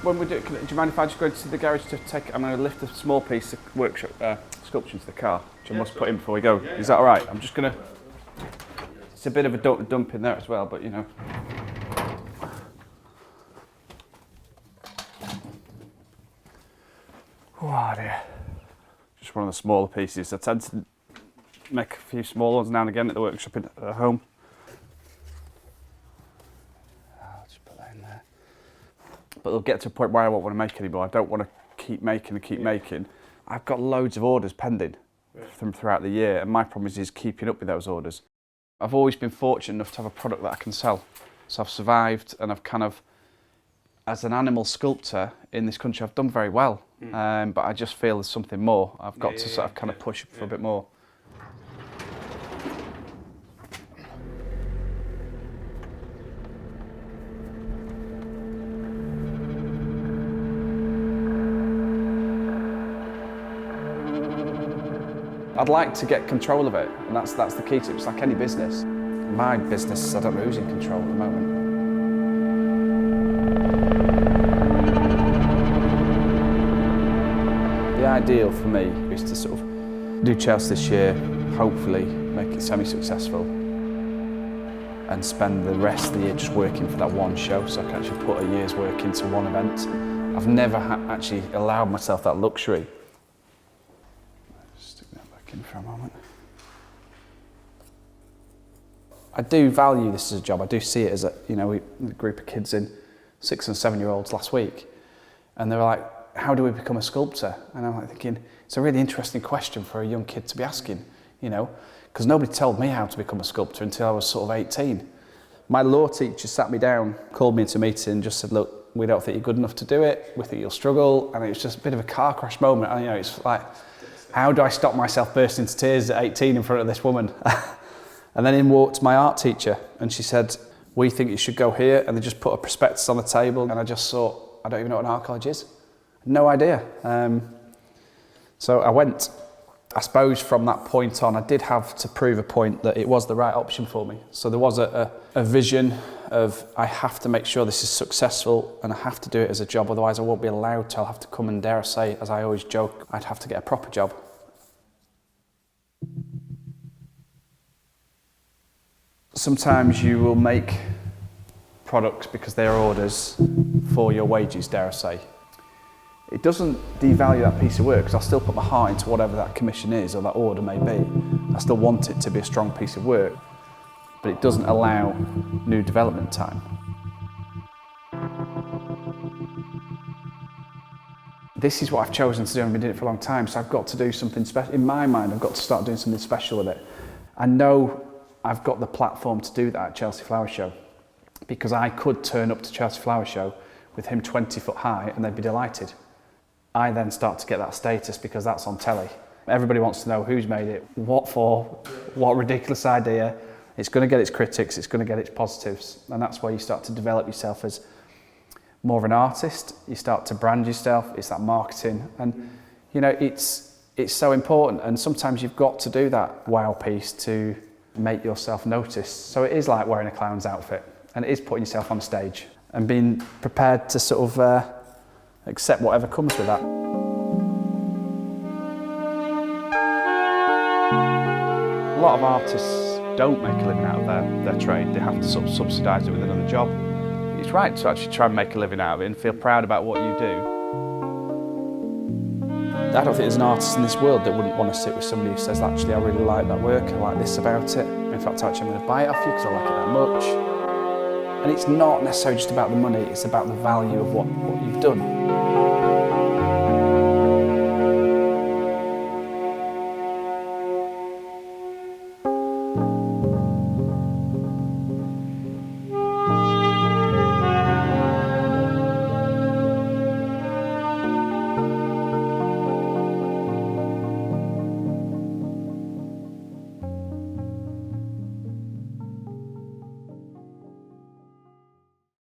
when we do it, do you mind if I just go into the garage to take? I'm going to lift a small piece of workshop sculpture into the car, which I must put in before we go. Is that all right? I'm just going to. It's a bit of a dump in there as well, but you know. Oh dear. Just one of the smaller pieces. I tend to make a few small ones now and again at the workshop at home. I'll just put that in there. But they'll get to a point where I won't want to make anymore. I don't want to keep making and keep making. I've got loads of orders pending from throughout the year, and my problem is keeping up with those orders. I've always been fortunate enough to have a product that I can sell. So I've survived, and I've kind of, as an animal sculptor in this country, I've done very well. But I just feel there's something more. I've got to sort of kind of push for a bit more. I'd like to get control of it, and that's the key to it. It's like any business. My business, I don't know who's in control at the moment. The ideal for me is to sort of do Chelsea this year, hopefully make it semi-successful, and spend the rest of the year just working for that one show, so I can actually put a year's work into one event. I've never actually allowed myself that luxury. Stick that back in for a moment. I do value this as a job. I do see it as a, you know, a group of kids in 6 and 7 year olds last week, and they were like, how do we become a sculptor? And I'm like thinking, it's a really interesting question for a young kid to be asking, you know, because nobody told me how to become a sculptor until I was sort of 18. My law teacher sat me down, called me into a meeting and just said, look, we don't think you're good enough to do it. We think you'll struggle. And it was just a bit of a car crash moment. And, you know, it's like, how do I stop myself bursting into tears at 18 in front of this woman? And then in walked my art teacher, and she said, we think you should go here. And they just put a prospectus on the table, and I just thought, I don't even know what an art college is. No idea. So I went. I suppose from that point on, I did have to prove a point that it was the right option for me. So there was a vision of, I have to make sure this is successful, and I have to do it as a job, otherwise I won't be allowed to. I'll have to come and, dare I say, as I always joke, I'd have to get a proper job. Sometimes you will make products because they are orders for your wages, dare I say. It doesn't devalue that piece of work, because I'll still put my heart into whatever that commission is or that order may be. I still want it to be a strong piece of work, but it doesn't allow new development time. This is what I've chosen to do, and I've been doing it for a long time, so I've got to do something special. In my mind, I've got to start doing something special with it. I know I've got the platform to do that at Chelsea Flower Show, because I could turn up to Chelsea Flower Show with him 20 foot high and they'd be delighted. I then start to get that status because that's on telly. Everybody wants to know who's made it, what for, what ridiculous idea. It's going to get its critics, it's going to get its positives, and that's where you start to develop yourself as more of an artist. You start to brand yourself. It's that marketing, and you know, it's so important, and sometimes you've got to do that wow piece to make yourself noticed. So it is like wearing a clown's outfit, and it is putting yourself on stage and being prepared to sort of accept whatever comes with that. A lot of artists don't make a living out of their trade. They have to sort of subsidise it with another job. It's right to actually try and make a living out of it and feel proud about what you do. I don't think there's an artist in this world that wouldn't want to sit with somebody who says, actually, I really like that work, I like this about it. In fact, actually, I'm going to buy it off you because I like it that much. And it's not necessarily just about the money, it's about the value of what you've done.